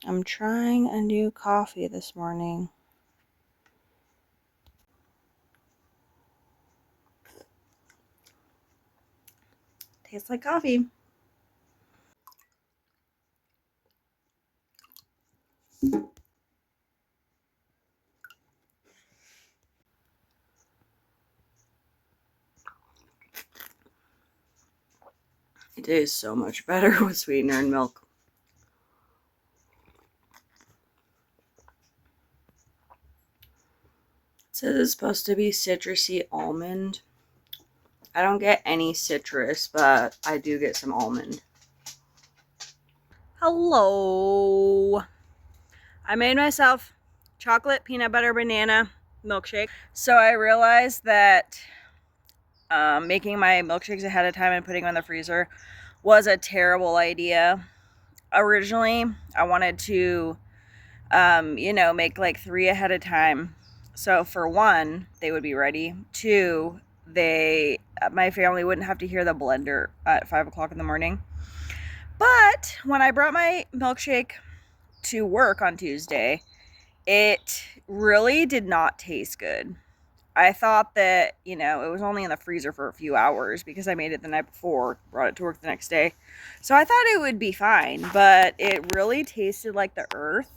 I'm trying a new coffee this morning. Tastes like coffee. It tastes so much better with sweetener and milk. It says it's supposed to be citrusy almond. I don't get any citrus, but I do get some almond. Hello. I made myself chocolate peanut butter banana milkshake. So I realized that making my milkshakes ahead of time and putting them in the freezer was a terrible idea. Originally, I wanted to, make like 3 ahead of time. So for one, they would be ready. 2, my family wouldn't have to hear the blender at 5 o'clock in the morning. But when I brought my milkshake to work on Tuesday, it really did not taste good. I thought that, it was only in the freezer for a few hours because I made it the night before, brought it to work the next day. So I thought it would be fine, but it really tasted like the earth.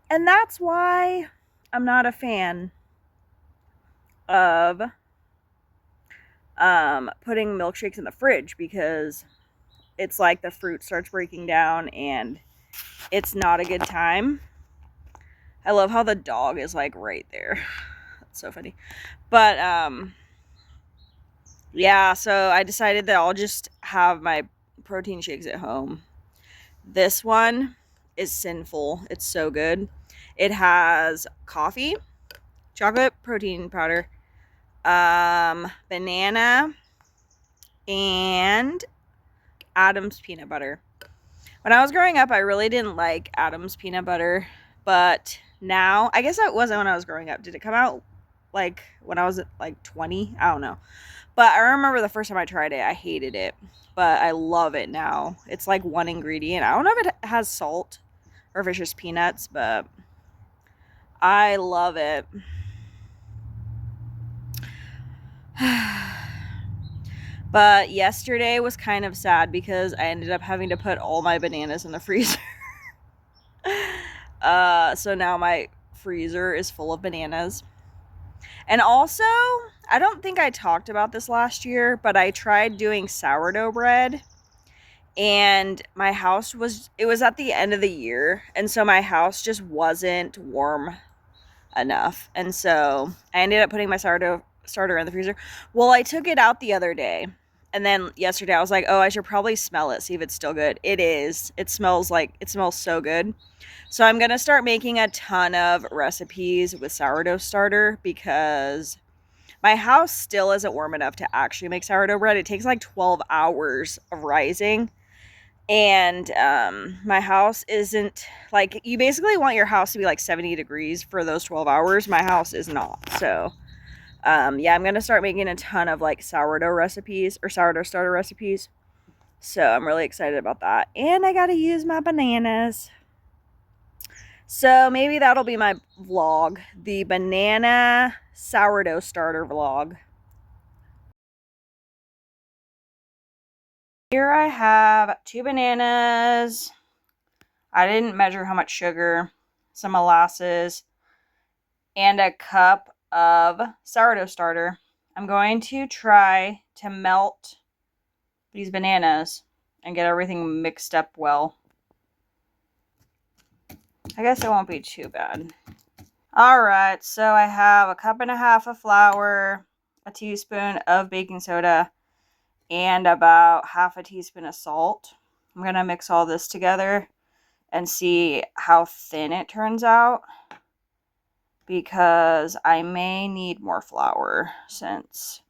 And that's why I'm not a fan of putting milkshakes in the fridge, because it's like the fruit starts breaking down and it's not a good time. I love how the dog is like right there. That's so funny. But yeah, so I decided that I'll just have my protein shakes at home. This one is sinful. It's so good. It has coffee, chocolate protein powder, banana, and Adam's peanut butter. When I was growing up, I really didn't like Adam's peanut butter, but now, I guess it wasn't when I was growing up. Did it come out like when I was like 20? I don't know. But I remember the first time I tried it, I hated it, but I love it now. It's like one ingredient. I don't know if it has salt or if it's just peanuts, but I love it. But yesterday was kind of sad because I ended up having to put all my bananas in the freezer. So now my freezer is full of bananas. And also, I don't think I talked about this last year, but I tried doing sourdough bread, and my house it was at the end of the year, and so my house just wasn't warm enough. And so I ended up putting my sourdough starter in the freezer. Well, I took it out the other day, and then yesterday I was like, oh, I should probably smell it, see if it's still good. It is. It smells so good. So I'm going to start making a ton of recipes with sourdough starter, because my house still isn't warm enough to actually make sourdough bread. It takes like 12 hours of rising. And my house isn't, like, you basically want your house to be like 70 degrees for those 12 hours. My house is not. So yeah, I'm going to start making a ton of like sourdough recipes or sourdough starter recipes. So I'm really excited about that. And I got to use my bananas. So maybe that'll be my vlog, the banana sourdough starter vlog. Here I have 2 bananas. I didn't measure how much sugar, some molasses, and a cup of sourdough starter. I'm going to try to melt these bananas and get everything mixed up well. I guess it won't be too bad. Alright, so I have a cup and a half of flour, a teaspoon of baking soda, and about half a teaspoon of salt. I'm going to mix all this together and see how thin it turns out, because I may need more flour, since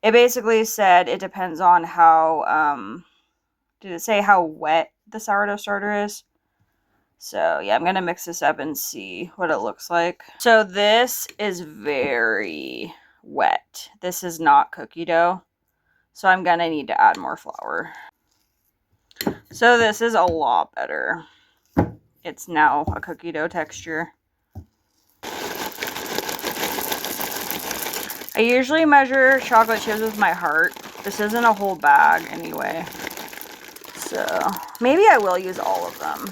it basically said it depends on how, did it say how wet the sourdough starter is? So yeah, I'm going to mix this up and see what it looks like. So this is very wet. This is not cookie dough. So I'm going to need to add more flour. So this is a lot better. it's now a cookie dough texture. I usually measure chocolate chips with my heart. This isn't a whole bag anyway. So maybe I will use all of them.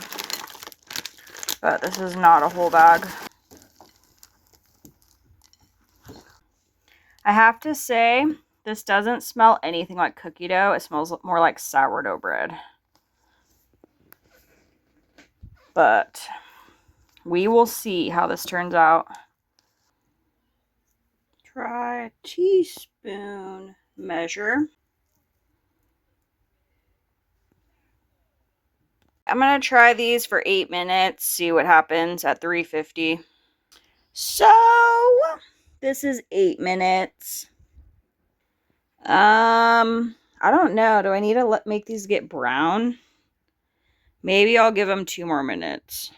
But this is not a whole bag. I have to say, this doesn't smell anything like cookie dough. It smells more like sourdough bread. But we will see how this turns out. Try a teaspoon measure. I'm going to try these for 8 minutes, see what happens at 350. So, this is 8 minutes. I don't know. Do I need to make these get brown? Maybe I'll give them 2 more minutes.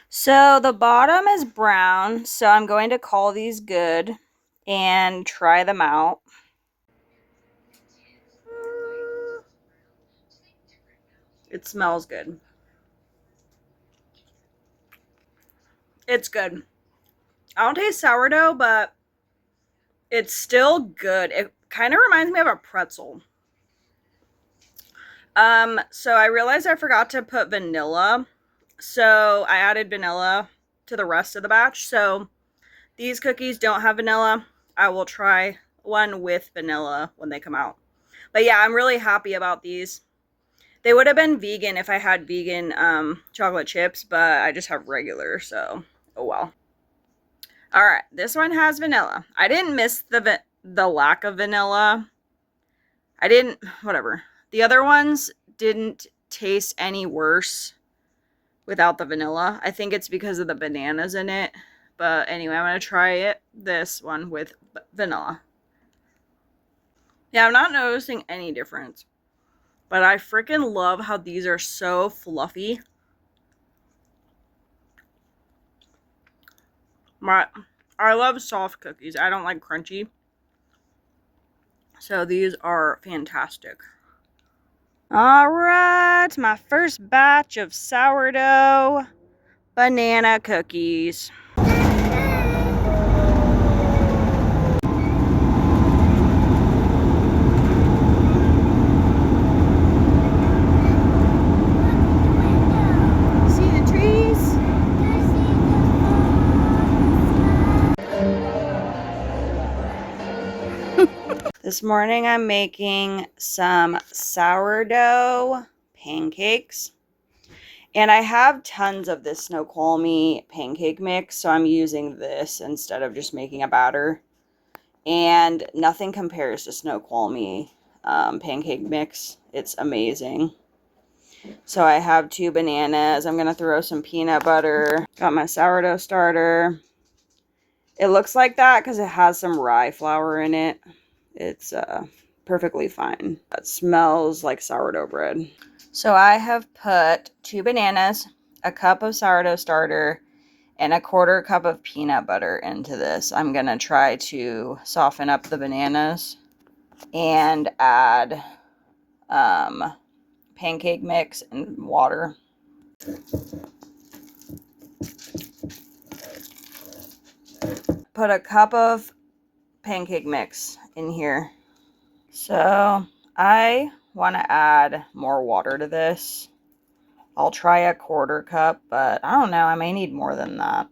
So, the bottom is brown, so I'm going to call these good and try them out. It smells good. It's good. I don't taste sourdough, but it's still good. It kind of reminds me of a pretzel. So I realized I forgot to put vanilla. So I added vanilla to the rest of the batch. So these cookies don't have vanilla. I will try one with vanilla when they come out. But yeah, I'm really happy about these. They would have been vegan if I had vegan chocolate chips, but I just have regular, so oh well. All right, this one has vanilla. I didn't miss the lack of vanilla. Whatever. The other ones didn't taste any worse without the vanilla. I think it's because of the bananas in it. But anyway, I'm going to try this one with vanilla. Yeah, I'm not noticing any difference. But I freaking love how these are so fluffy. I love soft cookies. I don't like crunchy. So these are fantastic. All right, my first batch of sourdough banana cookies. See the trees? This morning I'm making some sourdough pancakes. And I have tons of this Snoqualmie pancake mix, so I'm using this instead of just making a batter. And nothing compares to Snoqualmie pancake mix. It's amazing. So I have 2 bananas. I'm going to throw some peanut butter. Got my sourdough starter. It looks like that because it has some rye flour in it. It's perfectly fine. It smells like sourdough bread. So I have put 2 bananas, a cup of sourdough starter, and a 1/4 cup of peanut butter into this. I'm going to try to soften up the bananas and add pancake mix and water. Put a cup of pancake mix in here. So I want to add more water to this. I'll try a 1/4 cup, but I don't know. I may need more than that.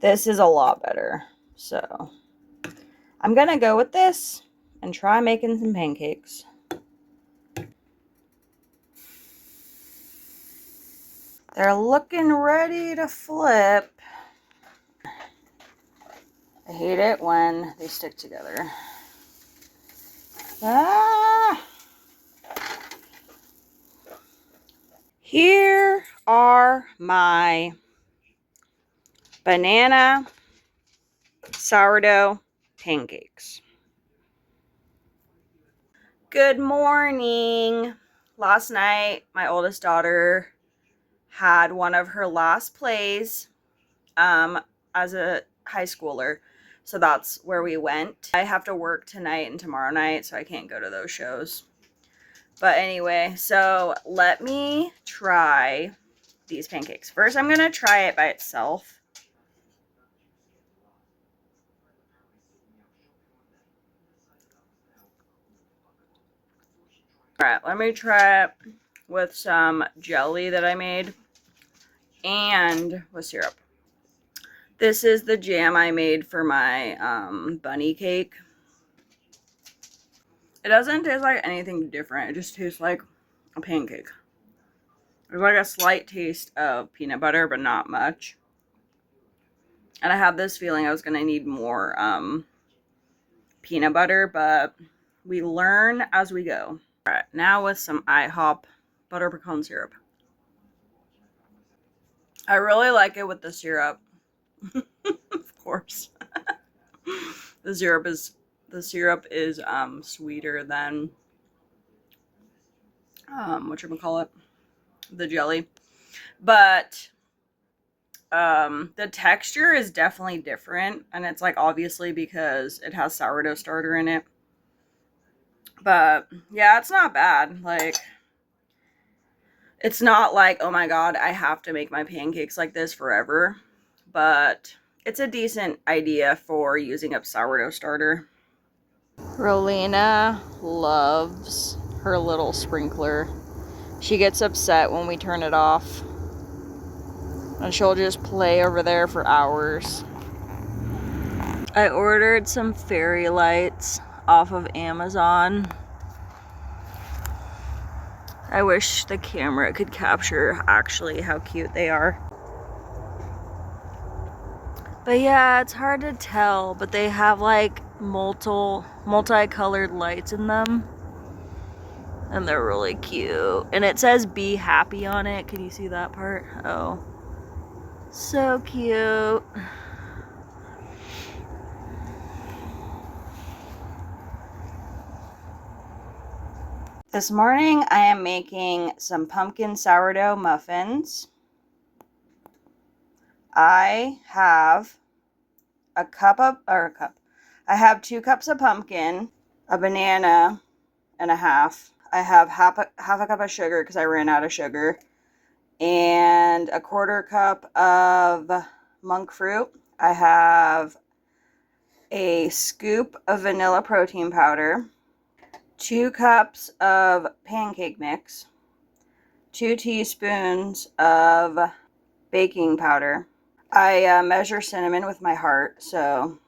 This is a lot better. So I'm going to go with this and try making some pancakes. They're looking ready to flip. I hate it when they stick together. Ah! Here are my banana sourdough pancakes. Good morning. Last night, my oldest daughter had one of her last plays as a high schooler. So that's where we went. I have to work tonight and tomorrow night, so I can't go to those shows. But anyway, so let me try these pancakes. First, I'm going to try it by itself. Alright, let me try it with some jelly that I made and with syrup. This is the jam I made for my bunny cake. It doesn't taste like anything different. It just tastes like a pancake. There's like a slight taste of peanut butter, but not much. And I had this feeling I was going to need more peanut butter, but we learn as we go. Alright, now with some IHOP butter pecan syrup. I really like it with the syrup. Of course. The syrup is sweeter than whatchamacallit, the jelly. But the texture is definitely different, and it's like obviously because it has sourdough starter in it. But yeah, it's not bad. Like, it's not like, oh my god, I have to make my pancakes like this forever. But it's a decent idea for using up sourdough starter. Rolena loves her little sprinkler. She gets upset when we turn it off. And she'll just play over there for hours. I ordered some fairy lights off of Amazon. I wish the camera could capture actually how cute they are. But yeah, it's hard to tell, but they have like multicolored lights in them. And they're really cute. And it says be happy on it. Can you see that part? Oh. So cute. This morning I am making some pumpkin sourdough muffins. I have I have 2 cups of pumpkin, a banana and a half. I have half a cup of sugar because I ran out of sugar, and a 1/4 cup of monk fruit. I have a scoop of vanilla protein powder, 2 cups of pancake mix, 2 teaspoons of baking powder. I measure cinnamon with my heart, so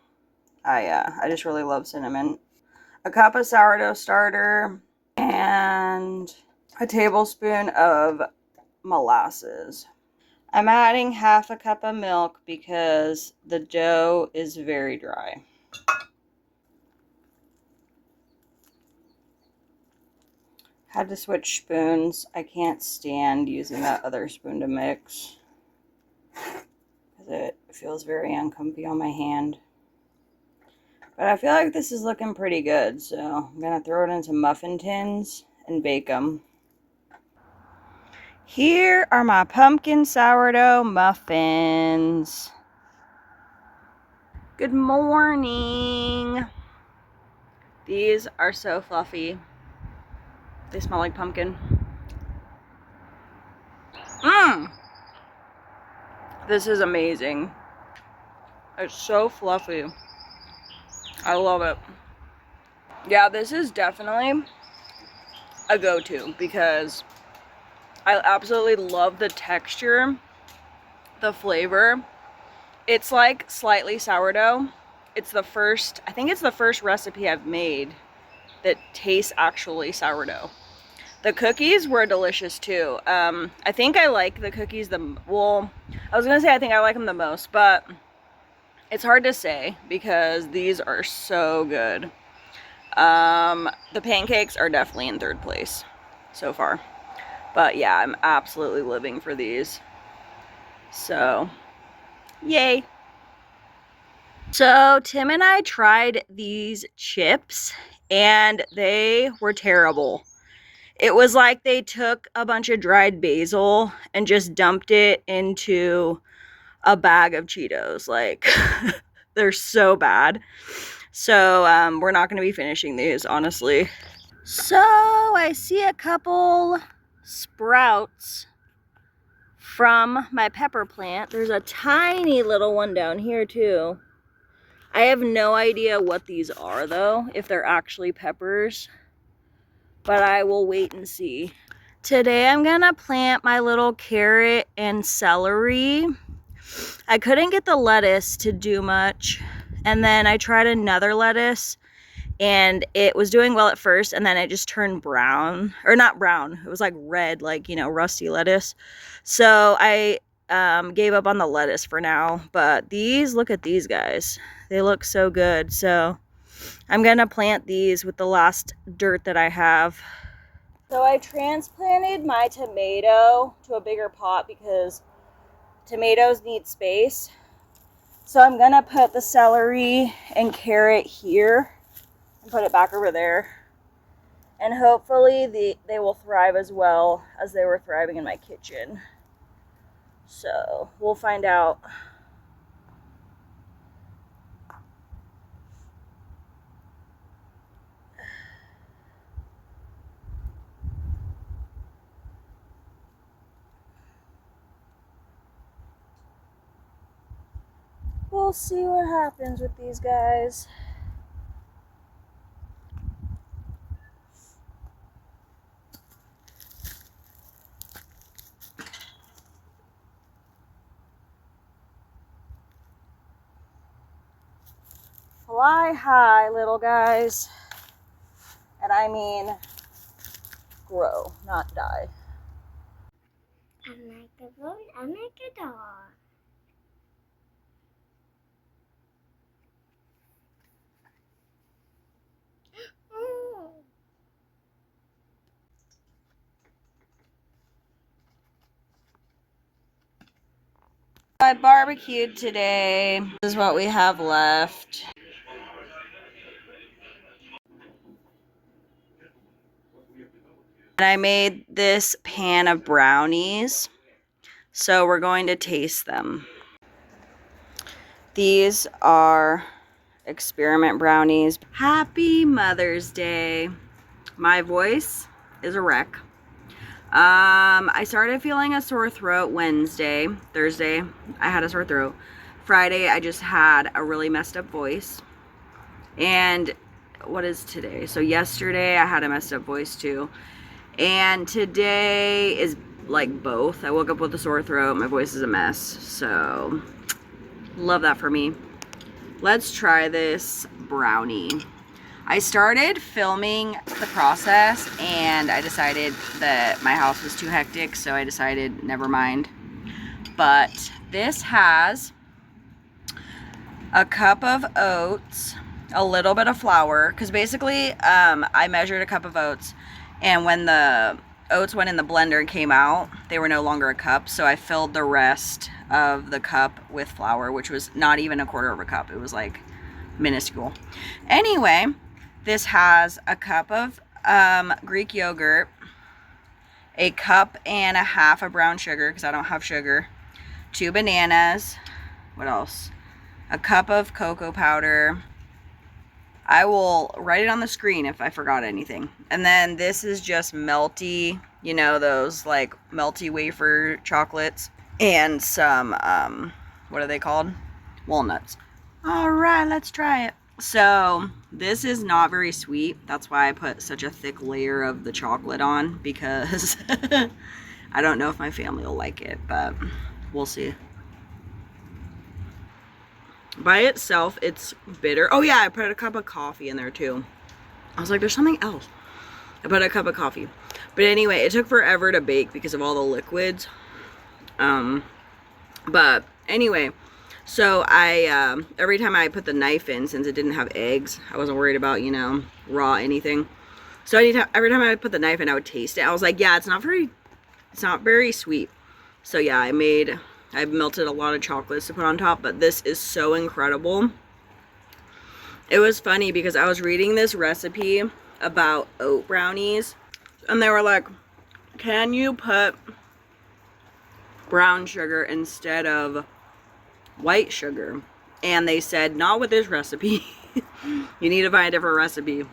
I just really love cinnamon. A cup of sourdough starter and a tablespoon of molasses. I'm adding half a cup of milk because the dough is very dry. Had to switch spoons. I can't stand using that other spoon to mix because it feels very uncomfy on my hand. But I feel like this is looking pretty good, so I'm going to throw it into muffin tins and bake them. Here are my pumpkin sourdough muffins. Good morning. These are so fluffy. They smell like pumpkin. This is amazing. It's so fluffy. I love it. Yeah, this is definitely a go-to because I absolutely love the texture, the flavor. It's like slightly sourdough. It's the first, I think it's the first recipe I've made that tastes actually sourdough. The cookies were delicious too. I think I like the cookies I was gonna say I think I like them the most, but it's hard to say because these are so good. The pancakes are definitely in 3rd place so far. But yeah, I'm absolutely living for these. So, yay. So, Tim and I tried these chips and they were terrible. It was like they took a bunch of dried basil and just dumped it into a bag of Cheetos. Like, they're so bad. So, we're not going to be finishing these, honestly. So I see a couple sprouts from my pepper plant. There's a tiny little one down here too. I have no idea what these are though, if they're actually peppers, but I will wait and see. Today I'm gonna plant my little carrot and celery. I couldn't get the lettuce to do much, and then I tried another lettuce and it was doing well at first, and then it just turned brown, or not brown, it was like red, like, you know, rusty lettuce. So I gave up on the lettuce for now, but these, look at these guys, they look so good. So I'm gonna plant these with the last dirt that I have. So I transplanted my tomato to a bigger pot because tomatoes need space. So I'm gonna put the celery and carrot here and put it back over there. And hopefully they will thrive as well as they were thriving in my kitchen. So we'll find out. We'll see what happens with these guys. Fly high, little guys. And I mean grow, not die. I'm like a boat, I'm like a dog. I barbecued today. This is what we have left. And I made this pan of brownies. So we're going to taste them. These are experiment brownies. Happy Mother's Day. My voice is a wreck. I started feeling a sore throat Wednesday. Thursday, I had a sore throat. Friday, I just had a really messed up voice. And what is today? So yesterday, I had a messed up voice too. And today is like both. I woke up with a sore throat. My voice is a mess. So, love that for me. Let's try this brownie. I started filming the process and I decided that my house was too hectic, so I decided never mind. But this has a cup of oats, a little bit of flour, because basically I measured a cup of oats, and when the oats went in the blender and came out, they were no longer a cup, so I filled the rest of the cup with flour, which was not even a quarter of a cup. It was like minuscule. Anyway, this has a cup of Greek yogurt, a cup and a half of brown sugar because I don't have sugar, 2 bananas, what else? A cup of cocoa powder. I will write it on the screen if I forgot anything. And then this is just melty, you know, those like melty wafer chocolates, and some, what are they called? Walnuts. All right, let's try it. So this is not very sweet. That's why I put such a thick layer of the chocolate on, because I don't know if my family will like it, but we'll see. By itself, it's bitter. Oh yeah, I put a cup of coffee in there too. I was like, there's something else. I put a cup of coffee. But anyway, it took forever to bake because of all the liquids. But anyway, so I, every time I put the knife in, since it didn't have eggs, I wasn't worried about, you know, raw anything. So every time I put the knife in, I would taste it. I was like, yeah, it's not very sweet. So yeah, I've melted a lot of chocolates to put on top, but this is so incredible. It was funny because I was reading this recipe about oat brownies, and they were like, can you put brown sugar instead of white sugar? And they said, not with this recipe. You need to find a different recipe.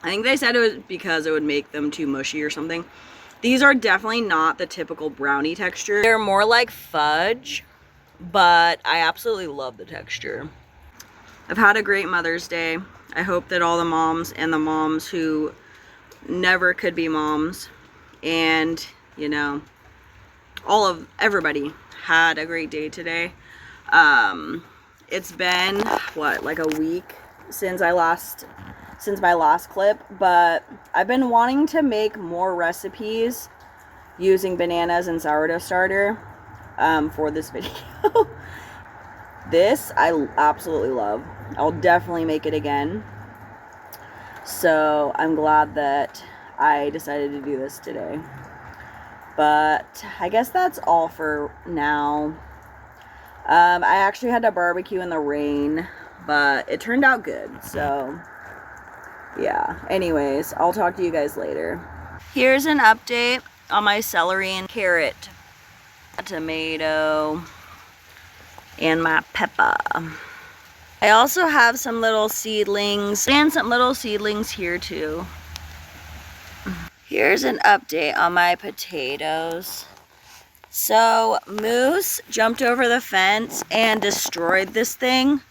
I think they said it was because it would make them too mushy or something. These are definitely not the typical brownie texture. They're more like fudge, but I absolutely love the texture. I've had a great Mother's Day. I hope that all the moms and the moms who never could be moms and, you know, everybody had a great day today. It's been, what, like a week since my last clip, but I've been wanting to make more recipes using bananas and sourdough starter for this video. This I absolutely love. I'll definitely make it again. So I'm glad that I decided to do this today. But I guess that's all for now. I actually had to barbecue in the rain, but it turned out good. So yeah. Anyways, I'll talk to you guys later. Here's an update on my celery and carrot, tomato, and my pepper. I also have some little seedlings and some little seedlings here too. Here's an update on my potatoes. So Moose jumped over the fence and destroyed this thing.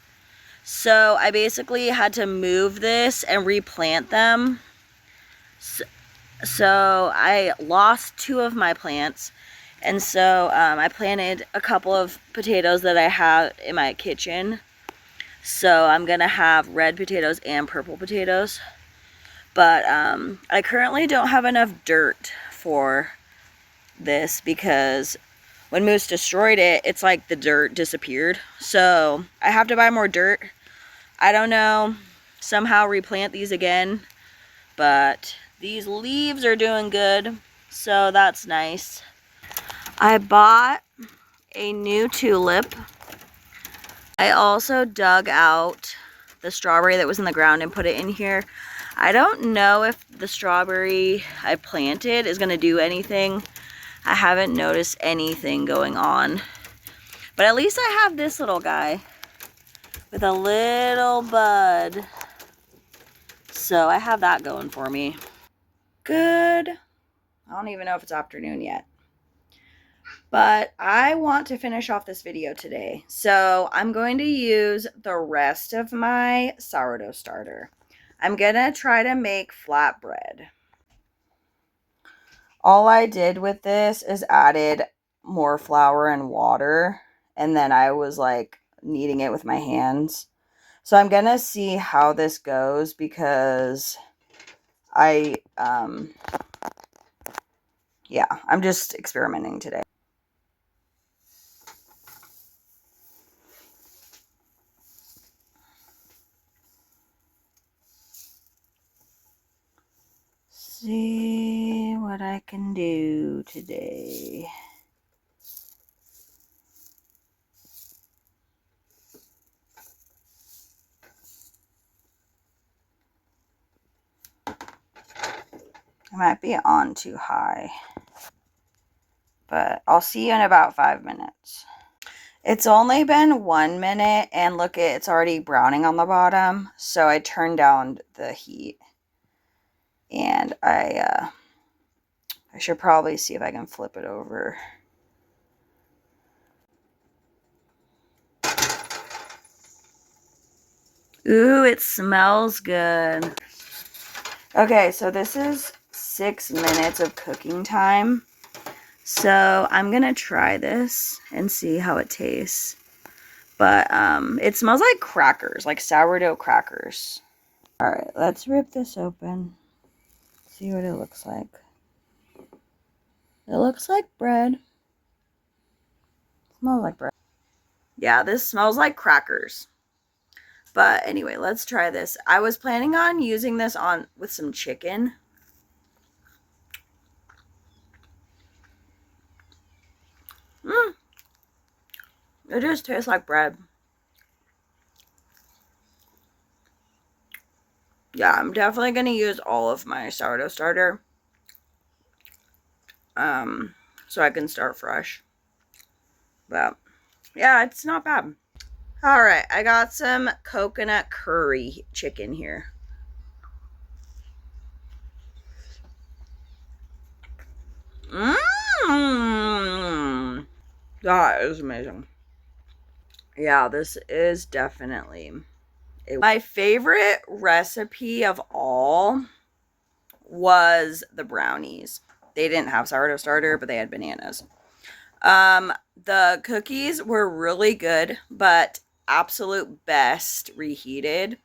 So I basically had to move this and replant them. So I lost 2 of my plants. And so I planted a couple of potatoes that I have in my kitchen. So I'm going to have red potatoes and purple potatoes. But I currently don't have enough dirt for this because when Moose destroyed it, it's like the dirt disappeared. So I have to buy more dirt. I don't know, somehow replant these again. But these leaves are doing good, so that's nice. I bought a new tulip. I also dug out the strawberry that was in the ground and put it in here. I don't know if the strawberry I planted is going to do anything. I haven't noticed anything going on. But at least I have this little guy with a little bud. So I have that going for me. Good. I don't even know if it's afternoon yet. But I want to finish off this video today. So I'm going to use the rest of my sourdough starter. I'm going to try to make flatbread. All I did with this is added more flour and water. And then I was like kneading it with my hands. So I'm going to see how this goes because yeah, I'm just experimenting today. See what I can do today. I might be on too high, but I'll see you in about 5 minutes. It's only been 1 minute and look, it's already browning on the bottom. So I turned down the heat and I should probably see if I can flip it over. Ooh, it smells good. Okay, so this is 6 minutes of cooking time. So I'm gonna try this and see how it tastes. But it smells like crackers, like sourdough crackers. Alright, let's rip this open. See what it looks like. It looks like bread. Smells like bread. Yeah, this smells like crackers. But anyway, let's try this. I was planning on using this with some chicken. It just tastes like bread. Yeah, I'm definitely going to use all of my sourdough starter. So I can start fresh. But yeah, it's not bad. Alright, I got some coconut curry chicken here. Mmm. That is amazing. Yeah, this is definitely my favorite recipe of all was the brownies. They didn't have sourdough starter, but they had bananas. The cookies were really good, but absolute best reheated.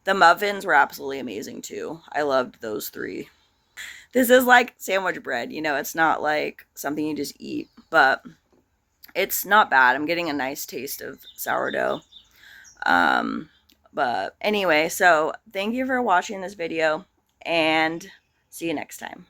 The muffins were absolutely amazing too. I loved those three. This is like sandwich bread, you know, it's not like something you just eat, but it's not bad. I'm getting a nice taste of sourdough. Um, but anyway, so thank you for watching this video and see you next time.